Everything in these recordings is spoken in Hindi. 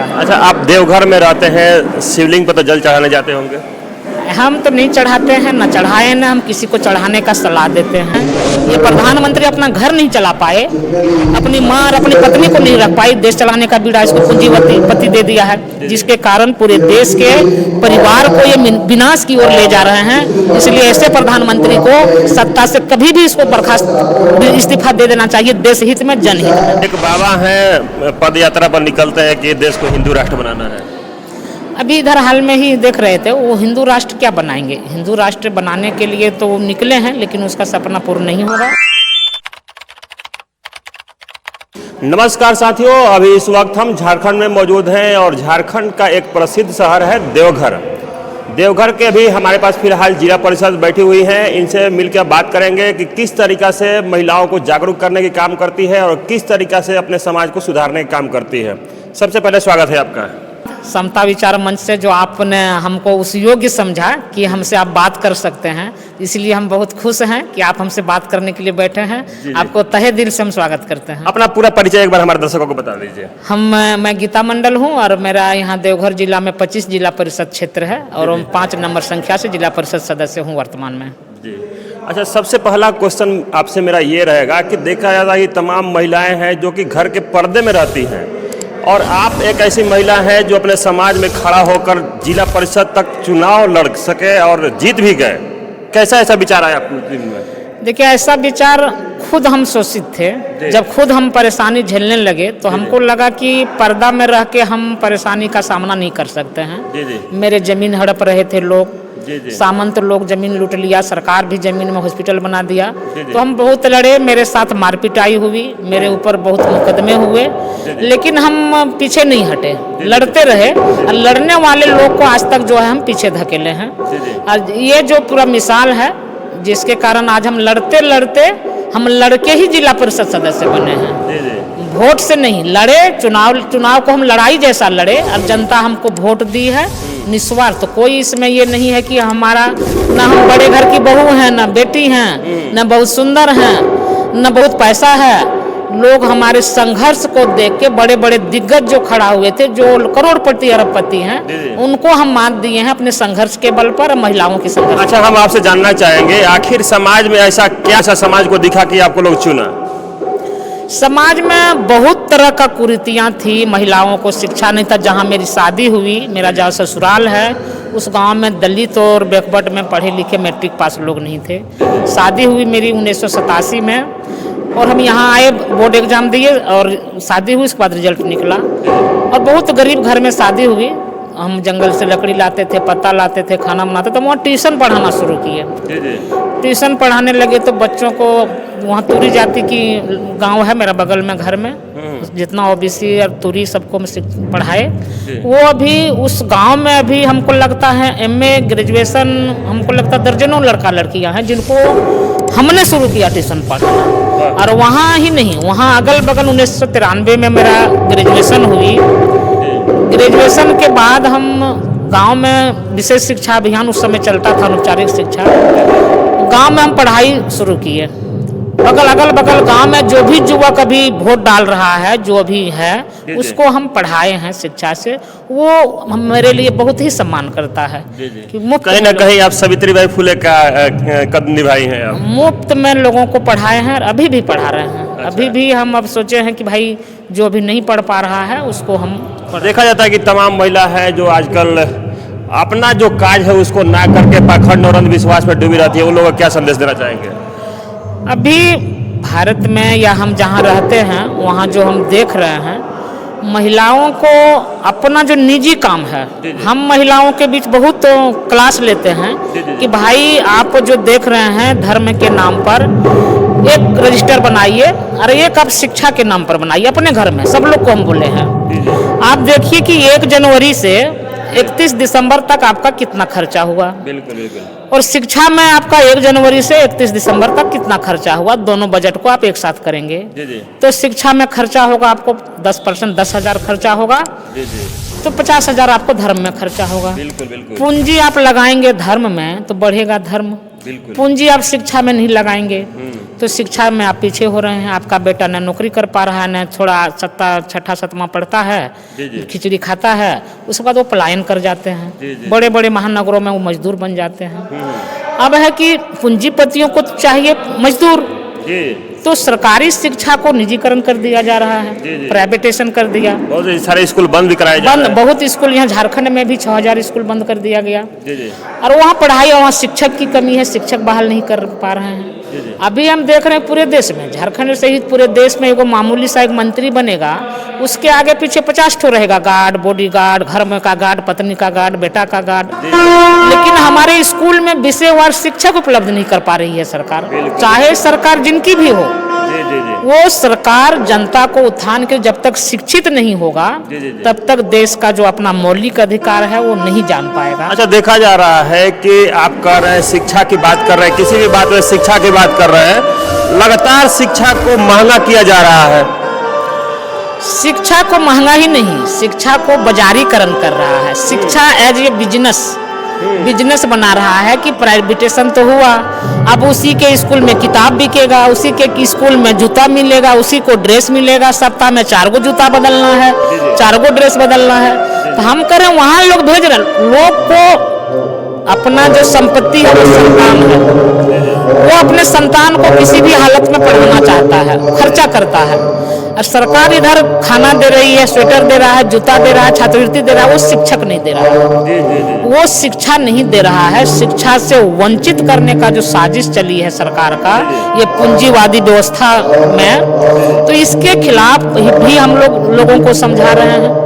है। अच्छा, आप देवघर में रहते हैं, शिवलिंग पर तो जल चढ़ाने जाते होंगे? हम तो नहीं चढ़ाते हैं, न चढ़ाए न हम किसी को चढ़ाने का सलाह देते हैं। ये प्रधानमंत्री अपना घर नहीं चला पाए, अपनी माँ और अपनी पत्नी को नहीं रख पाई, देश चलाने का बीड़ा इसको पूंजीपति दे दिया है, जिसके कारण पूरे देश के परिवार को ये विनाश की ओर ले जा रहे हैं। इसलिए ऐसे प्रधानमंत्री को सत्ता से कभी भी इसको बर्खास्त इस्तीफा दे देना चाहिए, देश हित में, जनहित में। एक बाबा हैं, पद यात्रा पर निकलते हैं कि देश को हिंदू राष्ट्र बनाना है। अभी इधर हाल में ही देख रहे थे, वो हिंदू राष्ट्र क्या बनाएंगे? हिंदू राष्ट्र बनाने के लिए तो वो निकले हैं, लेकिन उसका सपना पूर्ण नहीं होगा। नमस्कार साथियों, अभी इस वक्त हम झारखंड में मौजूद हैं और झारखंड का एक प्रसिद्ध शहर है देवघर। देवघर के भी हमारे पास फिलहाल जिला परिषद बैठी हुई है। इनसे मिलकर बात करेंगे कि किस तरीक़ा से महिलाओं को जागरूक करने की काम करती है और किस तरीक़ा से अपने समाज को सुधारने का काम करती है। सबसे पहले स्वागत है आपका। समता विचार मंच से जो आपने हमको उस योग्य समझा कि हमसे आप बात कर सकते हैं, इसलिए हम बहुत खुश हैं कि आप हमसे बात करने के लिए बैठे हैं। आपको तहे दिल से हम स्वागत करते हैं। अपना पूरा परिचय एक बार हमारे दर्शकों को बता दीजिए। मैं गीता मंडल हूं और मेरा यहाँ देवघर जिला में 25 जिला परिषद क्षेत्र है और हम 5 नंबर संख्या से जिला परिषद सदस्य हूँ वर्तमान में। जी अच्छा, सबसे पहला क्वेश्चन आपसे मेरा ये रहेगा कि देखा जाता है कि तमाम महिलाएं हैं जो कि घर के पर्दे में रहती हैं और आप एक ऐसी महिला हैं जो अपने समाज में खड़ा होकर जिला परिषद तक चुनाव लड़ सके और जीत भी गए। कैसा ऐसा विचार आया आपको दिन में? देखिए, ऐसा विचार खुद हम शोषित थे। जब खुद हम परेशानी झेलने लगे तो हमको लगा कि पर्दा में रह के हम परेशानी का सामना नहीं कर सकते हैं। मेरे जमीन हड़प रहे थे लोग, सामंत लोग जमीन लूट लिया, सरकार भी जमीन में हॉस्पिटल बना दिया। तो हम बहुत लड़े, मेरे साथ मारपिटाई हुई, मेरे ऊपर बहुत मुकदमे हुए, लेकिन हम पीछे नहीं हटे, लड़ते रहे। और लड़ने वाले लोग को आज तक जो है हम पीछे धकेले हैं। और ये जो पूरा मिसाल है जिसके कारण आज हम लड़ते लड़ते हम लड़के ही जिला परिषद सदस्य बने हैं। वोट से नहीं लड़े, चुनाव को हम लड़ाई जैसा लड़े और जनता हमको वोट दी है निस्वार्थ। तो कोई इसमें ये नहीं है कि हमारा ना हम बड़े घर की बहू हैं, ना बेटी हैं, ना बहुत सुंदर हैं, ना बहुत पैसा है। लोग हमारे संघर्ष को देख के बड़े बड़े दिग्गज जो खड़ा हुए थे, जो करोड़पति अरबपति हैं, उनको हम मात दिए हैं अपने संघर्ष के बल पर, महिलाओं के संघर्ष। अच्छा, हम आपसे जानना चाहेंगे आखिर समाज में ऐसा क्या सा समाज को दिखा कि आपको लोग चुना? समाज में बहुत तरह का कुरीतियाँ थी, महिलाओं को शिक्षा नहीं था। जहाँ मेरी शादी हुई, मेरा जहाँ ससुराल है, उस गांव में दलित और बैकवर्ड में पढ़े लिखे मैट्रिक पास लोग नहीं थे। शादी हुई मेरी 1987 में और हम यहाँ आए, बोर्ड एग्जाम दिए और शादी हुई, उसके बाद रिजल्ट निकला। और बहुत गरीब घर में शादी हुई। हम जंगल से लकड़ी लाते थे, पत्ता लाते थे, खाना बनाते थे। वहाँ ट्यूशन पढ़ाना शुरू किए। ट्यूशन पढ़ाने लगे तो बच्चों को वहाँ तुरी जाति की गांव है मेरा बगल में, घर में जितना ओबीसी और तुरी सबको पढ़ाए। वो अभी उस गांव में अभी हमको लगता है एमए ग्रेजुएशन, हमको लगता है दर्जनों लड़का लड़कियां हैं जिनको हमने शुरू किया ट्यूशन पढ़ाना। और वहाँ ही नहीं, वहाँ अगल बगल 1993 में मेरा ग्रेजुएशन हुई। ग्रेजुएशन के बाद हम गांव में विशेष शिक्षा अभियान उस समय चलता था, अनौपचारिक शिक्षा, गांव में हम पढ़ाई शुरू किए। अगल बगल गांव में जो भी युवक अभी वोट डाल रहा है, जो भी है, उसको हम पढ़ाए हैं शिक्षा से। वो मेरे लिए बहुत ही सम्मान करता है कि मुफ्त, कहीं ना कहीं आप सावित्रीबाई फुले का कद निभाई हैं आप। मुफ्त में लोगों को पढ़ाए हैं और अभी भी पढ़ा रहे हैं। अच्छा। अभी भी हम अब सोचे हैं कि भाई जो अभी नहीं पढ़ पा रहा है उसको हम देखा जाता है कि तमाम महिला है जो आजकल अपना जो काज है उसको ना करके पाखंड और अंधविश्वास में डूबी रहती है। उन लोगों को क्या संदेश देना चाहेंगे? अभी भारत में या हम जहाँ रहते हैं वहाँ जो हम देख रहे हैं, महिलाओं को अपना जो निजी काम है, हम महिलाओं के बीच बहुत क्लास लेते हैं कि भाई आप जो देख रहे हैं धर्म के नाम पर एक रजिस्टर बनाइए और एक आप शिक्षा के नाम पर बनाइए अपने घर में। सब लोग को हम बोले हैं। आप देखिए कि 1 जनवरी से 31 दिसंबर तक आपका कितना खर्चा हुआ। बिल्कुल बिल्कुल। और शिक्षा में आपका 1 जनवरी से 31 दिसंबर तक कितना खर्चा हुआ, दोनों बजट को आप एक साथ करेंगे तो शिक्षा में खर्चा होगा आपको 10%, 10,000 खर्चा होगा। तो 50,000 आपको धर्म में खर्चा होगा। बिल्कुल बिल्कुल। पूंजी आप लगाएंगे धर्म में तो बढ़ेगा धर्म, बिल्कुल। पूंजी आप शिक्षा में नहीं लगाएंगे तो शिक्षा में आप पीछे हो रहे हैं। आपका बेटा न नौकरी कर पा रहा है, न थोड़ा छठा सतमा पढ़ता है, खिचड़ी खाता है, उसके बाद वो पलायन कर जाते हैं। बड़े बड़े महानगरों में वो मजदूर बन जाते हैं। अब है कि पूंजीपतियों को चाहिए मजदूर, तो सरकारी शिक्षा को निजीकरण कर दिया जा रहा है, प्राइवेटेशन कर दिया। बहुत सारे स्कूल बंद भी कराए जा रहे हैं। बहुत स्कूल यहाँ झारखंड में भी 6000 स्कूल बंद कर दिया गया। और वहाँ पढ़ाई और वहाँ शिक्षक की कमी है, शिक्षक बहाल नहीं कर पा रहे हैं। अभी हम देख रहे हैं पूरे देश में, झारखंड सहित पूरे देश में एगो मामूली सा एक मंत्री बनेगा, उसके आगे पीछे 50 ठो रहेगा गार्ड, बॉडी गार्ड, घर में का गार्ड, पत्नी का गार्ड, बेटा का गार्ड। लेकिन हमारे स्कूल में विषयवार शिक्षक उपलब्ध नहीं कर पा रही है सरकार, चाहे सरकार जिनकी भी हो। वो सरकार जनता को उत्थान के जब तक शिक्षित नहीं होगा तब तक देश का जो अपना मौलिक अधिकार है वो नहीं जान पाएगा। अच्छा, देखा जा रहा है कि आप कर रहे हैं शिक्षा की बात कर रहे हैं, किसी भी बात में शिक्षा की बात कर रहे हैं, लगातार शिक्षा को महंगा किया जा रहा है। शिक्षा को महंगा ही नहीं, शिक्षा को बाजारीकरण कर रहा है। शिक्षा एज ए बिजनेस बना रहा है कि प्राइवेटेशन तो हुआ, अब उसी के स्कूल में किताब बिकेगा, उसी के स्कूल में जूता मिलेगा, उसी को ड्रेस मिलेगा। सप्ताह में 4 गो जूता बदलना है, 4 गो ड्रेस बदलना है। तो हम करें वहाँ लोग भेज रहे, लोग को अपना जो संपत्ति है वो संतान है, वो अपने संतान को किसी भी हालत में पढ़ाना चाहता है, खर्चा करता है। और सरकार इधर खाना दे रही है, स्वेटर दे रहा है, जूता दे रहा है, छात्रवृत्ति दे रहा है, वो शिक्षक नहीं दे रहा है, वो शिक्षा नहीं दे रहा है। शिक्षा से वंचित करने का जो साजिश चली है सरकार का, ये पूंजीवादी व्यवस्था में, तो इसके खिलाफ भी हम लोगों को समझा रहे हैं।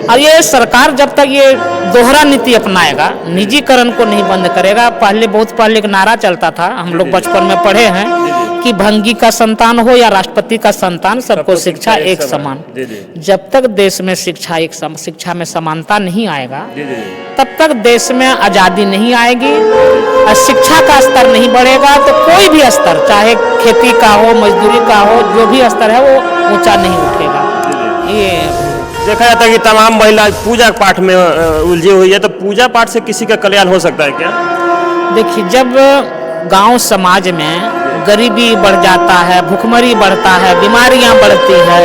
और ये सरकार जब तक ये दोहरा नीति अपनाएगा, निजीकरण को नहीं बंद करेगा। बहुत पहले एक नारा चलता था, हम लोग बचपन में पढ़े हैं कि भंगी का संतान हो या राष्ट्रपति का संतान, सबको शिक्षा एक समान। जब तक देश में शिक्षा में समानता नहीं आएगा तब तक देश में आज़ादी नहीं आएगी और शिक्षा का स्तर नहीं बढ़ेगा। तो कोई भी स्तर, चाहे खेती का हो, मजदूरी का हो, जो भी स्तर है वो ऊंचा नहीं उठेगा। ये देखा जाता है कि तमाम महिला पूजा पाठ में उलझी हुई है, तो पूजा पाठ से किसी का कल्याण हो सकता है क्या? देखिए, जब गांव समाज में गरीबी बढ़ जाता है, भुखमरी बढ़ता है, बीमारियां बढ़ती है,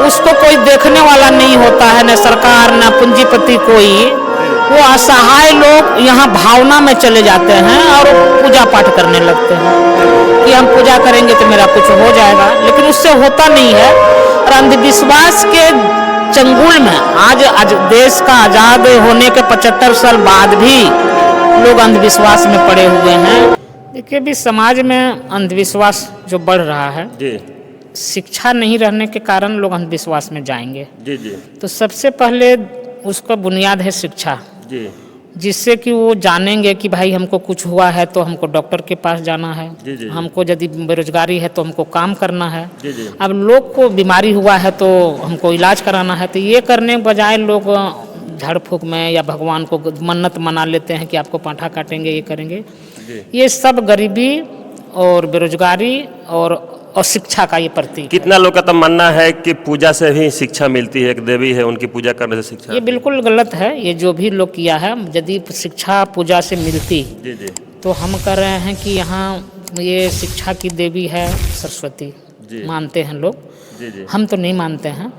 उसको कोई देखने वाला नहीं होता है, न सरकार न पूंजीपति कोई। वो असहाय लोग यहाँ भावना में चले जाते हैं और पूजा पाठ करने लगते हैं कि हम पूजा करेंगे तो मेरा कुछ हो जाएगा, लेकिन उससे होता नहीं है। और अंधविश्वास के चंगुल में आज देश का आज़ाद होने के 75 साल बाद भी लोग अंधविश्वास में पड़े हुए हैं। देखिए, भी समाज में अंधविश्वास जो बढ़ रहा है, शिक्षा नहीं रहने के कारण लोग अंधविश्वास में जाएंगे। तो सबसे पहले उसका बुनियाद है शिक्षा, जिससे कि वो जानेंगे कि भाई हमको कुछ हुआ है तो हमको डॉक्टर के पास जाना है, हमको यदि बेरोजगारी है तो हमको काम करना है। अब लोग को बीमारी हुआ है तो हमको इलाज कराना है। तो ये करने के बजाय लोग झाड़ फूक में या भगवान को मन्नत मना लेते हैं कि आपको पांठा काटेंगे, ये करेंगे। ये सब गरीबी और बेरोजगारी और शिक्षा का ये प्रतीक। कितना लोग का तो मानना है कि पूजा से ही शिक्षा मिलती है, एक देवी है, उनकी पूजा करने से शिक्षा। ये बिल्कुल गलत है। ये जो भी लोग किया है, यदि शिक्षा पूजा से मिलती तो हम कह रहे हैं कि यहाँ ये शिक्षा की देवी है सरस्वती, मानते हैं लोग। हम तो नहीं मानते हैं,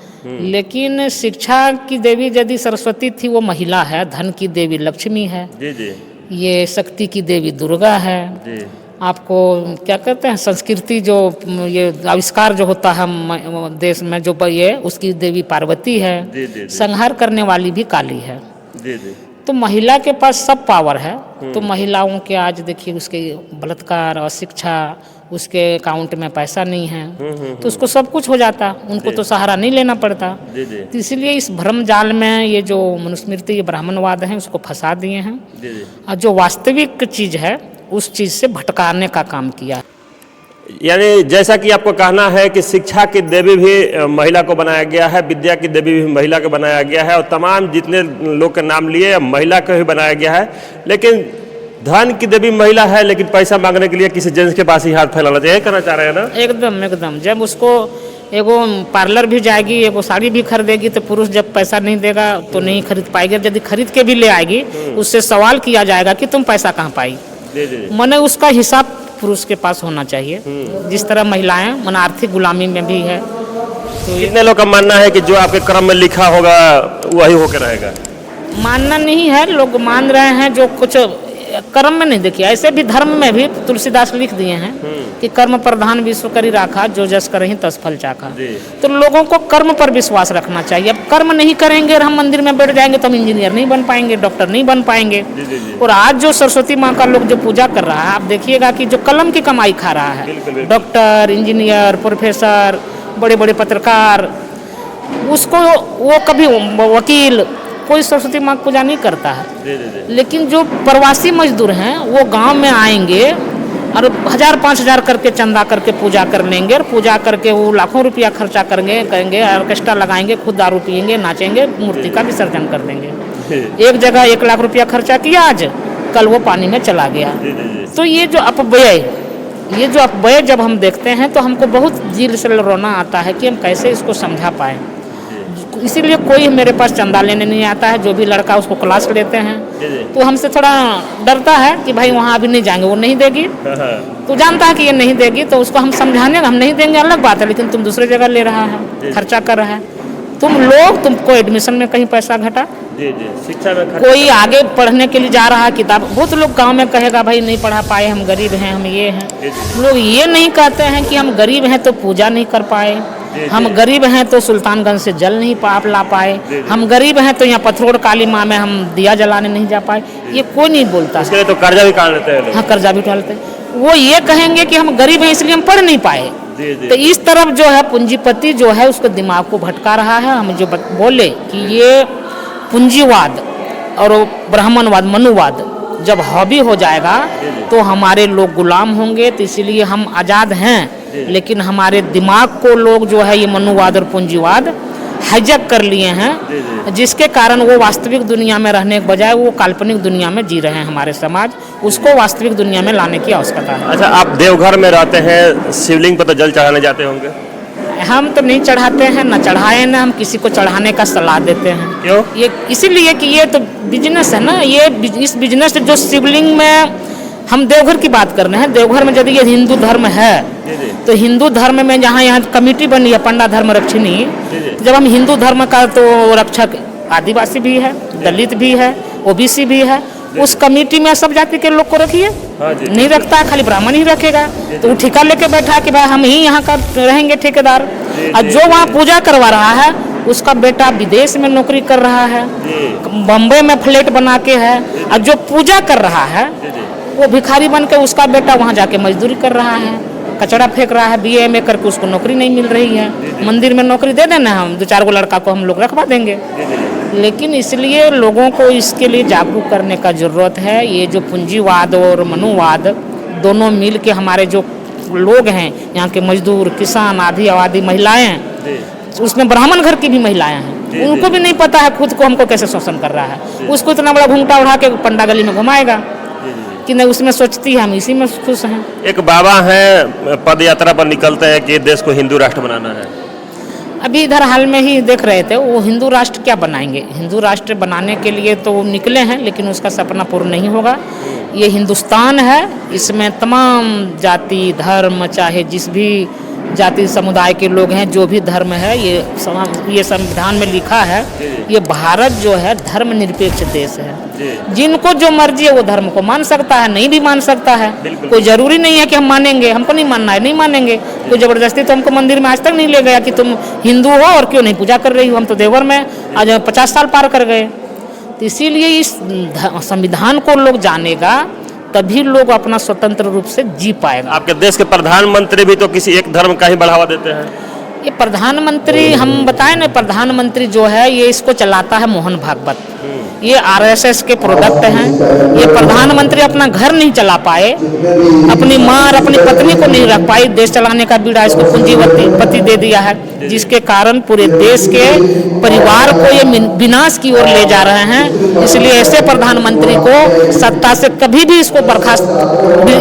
लेकिन शिक्षा की देवी यदि सरस्वती थी, वो महिला है। धन की देवी लक्ष्मी है, ये शक्ति की देवी दुर्गा है। आपको क्या कहते हैं, संस्कृति जो ये आविष्कार जो होता है देश में जो ये, उसकी देवी पार्वती है। संहार करने वाली भी काली है। तो महिला के पास सब पावर है। तो महिलाओं के आज देखिए, उसके बलात्कार और शिक्षा, उसके अकाउंट में पैसा नहीं है तो उसको सब कुछ हो जाता, उनको तो सहारा नहीं लेना पड़ता। तो इसलिए इस भ्रम जाल में ये जो मनुस्मृति, ये ब्राह्मणवाद है, उसको फंसा दिए हैं और जो वास्तविक चीज़ है उस चीज़ से भटकाने का काम किया। यानी जैसा कि आपको कहना है कि शिक्षा की देवी भी महिला को बनाया गया है, विद्या की देवी भी महिला को बनाया गया है, और तमाम जितने लोग के नाम लिए महिला को ही बनाया गया है। लेकिन धन की देवी महिला है, लेकिन पैसा मांगने के लिए किसी जेंट्स के पास ही हाथ फैलाना चाहिए, कहना चाह रहे हैं ना? एकदम। जब उसको एगो पार्लर भी जाएगी, एगो साड़ी भी खरीदेगी, तो पुरुष जब पैसा नहीं देगा तो नहीं खरीद पाएगी। यदि खरीद के भी ले आएगी, उससे सवाल किया जाएगा कि तुम पैसा कहाँ पाई। जी जी जी। माने उसका हिसाब पुरुष के पास होना चाहिए। जिस तरह महिलाएं माने आर्थिक गुलामी में भी है। कितने लोग का मानना है कि जो आपके कर्म में लिखा होगा वही होकर रहेगा? मानना नहीं है, लोग मान रहे हैं जो कुछ कर्म में नहीं। देखिए ऐसे भी धर्म में भी तुलसीदास लिख दिए हैं कि कर्म प्रधान विश्व करी राखा, जो जस करहि तस फल चाखा। जी। तो लोगों को कर्म पर विश्वास रखना चाहिए। अब कर्म नहीं करेंगे और हम मंदिर में बैठ जाएंगे तो हम इंजीनियर नहीं बन पाएंगे, डॉक्टर नहीं बन पाएंगे। जी जी जी। और आज जो सरस्वती माँ का लोग जो पूजा कर रहा है, आप देखिएगा कि जो कलम की कमाई खा रहा है, बिल्कुल, बिल्कुल। डॉक्टर, इंजीनियर, प्रोफेसर, बड़े बड़े पत्रकार, उसको वो कभी वकील, कोई सरस्वती माँ की पूजा नहीं करता है। जी जी जी। लेकिन जो प्रवासी मजदूर हैं वो गांव में आएंगे और 1000-5000 करके चंदा करके पूजा कर लेंगे, और पूजा करके वो लाखों रुपया खर्चा करेंगे, ऑर्केस्ट्रा लगाएंगे, खुद दारू पियेंगे, नाचेंगे, मूर्ति का विसर्जन कर देंगे। एक जगह 1 लाख रुपया खर्चा किया आज, कल वो पानी में चला गया। जी जी जी। तो ये जो अपव्यय जब हम देखते हैं तो हमको बहुत दिल से रोना आता है कि हम कैसे इसको समझा पाए। इसीलिए कोई मेरे पास चंदा लेने नहीं आता है। जो भी लड़का उसको क्लास लेते हैं जी जी। तो हमसे थोड़ा डरता है कि भाई वहाँ अभी नहीं जाएंगे, वो नहीं देगी। तो जानता है कि ये नहीं देगी, तो उसको हम समझाने, हम नहीं देंगे अलग बात है, लेकिन तुम दूसरे जगह ले रहा है, खर्चा कर रहा है। तुमको एडमिशन में कहीं पैसा घटा, जी जी। शिक्षा में कोई आगे पढ़ने के लिए जा रहा है, किताब। बहुत लोग गांव में कहेगा भाई नहीं पढ़ा पाए, हम गरीब हैं, हम ये हैं। लोग ये नहीं कहते हैं कि हम गरीब हैं तो पूजा नहीं कर पाए, हम गरीब हैं तो सुल्तानगंज से जल नहीं ला पाए, हम गरीब हैं तो यहाँ पथरोड़ काली माँ में हम दिया जलाने नहीं जा पाए। ये कोई नहीं बोलता। इसके लिए तो कर्जा भी काट लेते हैं लोग। हाँ, कर्जा भी उठा लेते हैं। वो ये कहेंगे कि हम गरीब हैं इसलिए हम पढ़ नहीं पाए। जी जी। तो इस तरफ जो है पूंजीपति जो है उसको दिमाग को भटका रहा है। हम जो बोले कि ये पूंजीवाद और ब्राह्मणवाद, मनुवाद जब हावी हो जाएगा तो हमारे लोग गुलाम होंगे। तो इसीलिए हम आज़ाद हैं, लेकिन हमारे दिमाग को लोग जो है ये मनुवाद और पूंजीवाद हाईजैक कर लिए हैं, जिसके कारण वो वास्तविक दुनिया में रहने के बजाय वो काल्पनिक दुनिया में जी रहे हैं। हमारे समाज उसको वास्तविक दुनिया में लाने की आवश्यकता है। अच्छा, आप देवघर में रहते हैं, शिवलिंग पर तो जल चढ़ाने जाते होंगे? हम तो नहीं चढ़ाते हैं, न चढ़ाए, न हम किसी को चढ़ाने का सलाह देते हैं। क्यों? ये इसीलिए कि ये तो बिजनेस है ना। ये इस बिजनेस जो शिवलिंग में हम देवघर की बात कर रहे हैं, देवघर में यदि ये हिंदू धर्म है तो हिंदू धर्म में जहाँ यहाँ कमेटी बनी है पंडा धर्म रक्षिणी, जब हम हिंदू धर्म का तो रक्षक आदिवासी भी है, दलित भी है, ओबीसी भी है, उस कमेटी में सब जाति के लोग को रखिए। नहीं रखता है, खाली ब्राह्मण ही रखेगा। तो वो ठेका लेके बैठा कि भाई हम ही यहाँ का रहेंगे ठेकेदार। और जो वहाँ पूजा करवा रहा है उसका बेटा विदेश में नौकरी कर रहा है, बम्बई में फ्लैट बना के है, और जो पूजा कर रहा है वो भिखारी बन के उसका बेटा वहाँ जाके मजदूरी कर रहा है, कचरा फेंक रहा है, BA करके उसको नौकरी नहीं मिल रही है। मंदिर में नौकरी दे देना, हम 2-4 गो लड़का को हम लोग रखवा देंगे। लेकिन इसलिए लोगों को इसके लिए जागरूक करने का ज़रूरत है। ये जो पूंजीवाद और मनुवाद दोनों मिल के हमारे जो लोग हैं यहाँ के मजदूर, किसान, आधी आबादी, महिलाएं, उसमें ब्राह्मण घर की भी महिलाएं हैं, उनको भी नहीं पता है खुद को हमको कैसे शोषण कर रहा है। उसको इतना बड़ा घूंघटा उठा के पंडा गली में घुमाएगा कि नहीं, उसमें सोचती है हम इसी में खुश हैं। एक बाबा हैं, पद यात्रा पर निकलते हैं कि देश को हिंदू राष्ट्र बनाना है। अभी इधर हाल में ही देख रहे थे, वो हिंदू राष्ट्र क्या बनाएंगे। हिंदू राष्ट्र बनाने के लिए तो वो निकले हैं, लेकिन उसका सपना पूर्ण नहीं होगा। ये हिंदुस्तान है, इसमें तमाम जाति धर्म, चाहे जिस भी जाति समुदाय के लोग हैं, जो भी धर्म है, ये संविधान में लिखा है। ये भारत जो है धर्मनिरपेक्ष देश है। जिनको जो मर्जी है वो धर्म को मान सकता है, नहीं भी मान सकता है। कोई जरूरी नहीं है कि हम मानेंगे, हमको नहीं मानना है, नहीं मानेंगे। कोई जबरदस्ती तो हमको मंदिर में आज तक नहीं ले गया कि तुम हिंदू हो और क्यों नहीं पूजा कर रही हो। हम तो देवघर में आज 50 साल पार कर गए। तो इसीलिए इस संविधान को लोग जानेगा तभी लोग अपना स्वतंत्र रूप से जी पाएगा। आपके देश के प्रधानमंत्री भी तो किसी एक धर्म का ही बढ़ावा देते हैं। ये प्रधानमंत्री, हम बताएं ना, प्रधानमंत्री जो है ये इसको चलाता है मोहन भागवत। ये RSS के प्रोडक्ट हैं। ये प्रधानमंत्री अपना घर नहीं चला पाए, अपनी माँ और अपनी पत्नी को नहीं रख पाई, देश चलाने का बीड़ा इसको पूंजीपति दे दिया है, जिसके कारण पूरे देश के परिवार को ये विनाश की ओर ले जा रहे हैं। इसलिए ऐसे प्रधानमंत्री को सत्ता से कभी भी इसको बर्खास्त,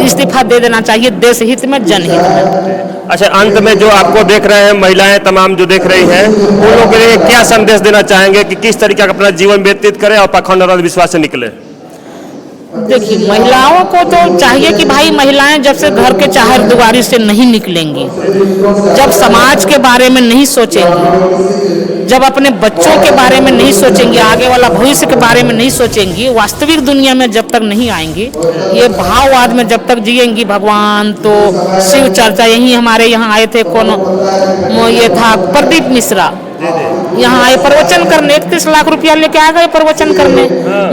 इस्तीफा दे देना चाहिए, देश हित में, जनहित में। अच्छा, अंत में जो आपको देख रहे हैं, महिलाएं तमाम जो देख रही हैं, उन लोगों के लिए क्या संदेश देना चाहेंगे कि किस तरीके का अपना जीवन व्यतीत करें और पाखंड और अंधविश्वास से निकले? देखिए, महिलाओं को तो चाहिए कि भाई महिलाएं जब से घर के चार दीवारी से नहीं निकलेंगी, जब समाज के बारे में नहीं सोचेंगी, जब अपने बच्चों के बारे में नहीं सोचेंगी, आगे वाला भविष्य के बारे में नहीं सोचेंगी, वास्तविक दुनिया में जब तक नहीं आएंगी, ये भाववाद में जब तक जिएंगी, भगवान तो शिव चर्चा, यही हमारे यहाँ आए थे, कौन ये था प्रदीप मिश्रा, यहाँ आए प्रवचन करने, 31 लाख रुपया लेके आ गए प्रवचन करने।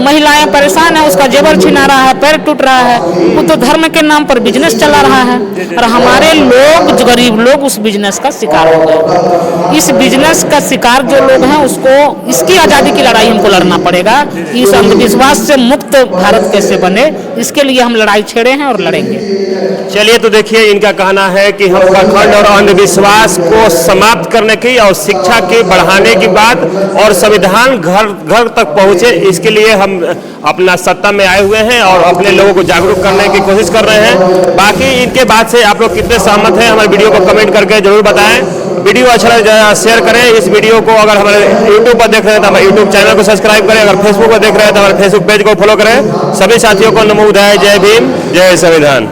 महिलाएं परेशान है, उसका जेवर छिना रहा है, पैर टूट रहा है, वो तो धर्म के नाम पर बिजनेस चला रहा है, और हमारे लोग, जो गरीब लोग, उस बिजनेस का शिकार हो गए। इस बिजनेस का शिकार जो लोग हैं, उसको इसकी आज़ादी की लड़ाई हमको लड़ना पड़ेगा। इस अंधविश्वास से मुक्त भारत कैसे बने, इसके लिए हम लड़ाई छेड़े हैं और लड़ेंगे। चलिए, तो देखिए, इनका कहना है कि हम पाखंड और अंधविश्वास को समाप्त करने की और शिक्षा की बढ़ाने की बात और संविधान घर घर तक पहुंचे, इसके लिए हम अपना सत्ता में आए हुए हैं और अपने लोगों को जागरूक करने की कोशिश कर रहे हैं। बाकी इनके बात से आप लोग कितने सहमत हैं, हमारे वीडियो को कमेंट करके जरूर बताएं। वीडियो अच्छा लगे शेयर करें। इस वीडियो को अगर हमारे यूट्यूब पर देख रहे हैं तो हमारे यूट्यूब चैनल को सब्सक्राइब करें, अगर फेसबुक पर देख रहे हैं तो हमारे फेसबुक पेज को फॉलो करें। सभी साथियों को नमो बुद्धाय, जय भीम, जय संविधान।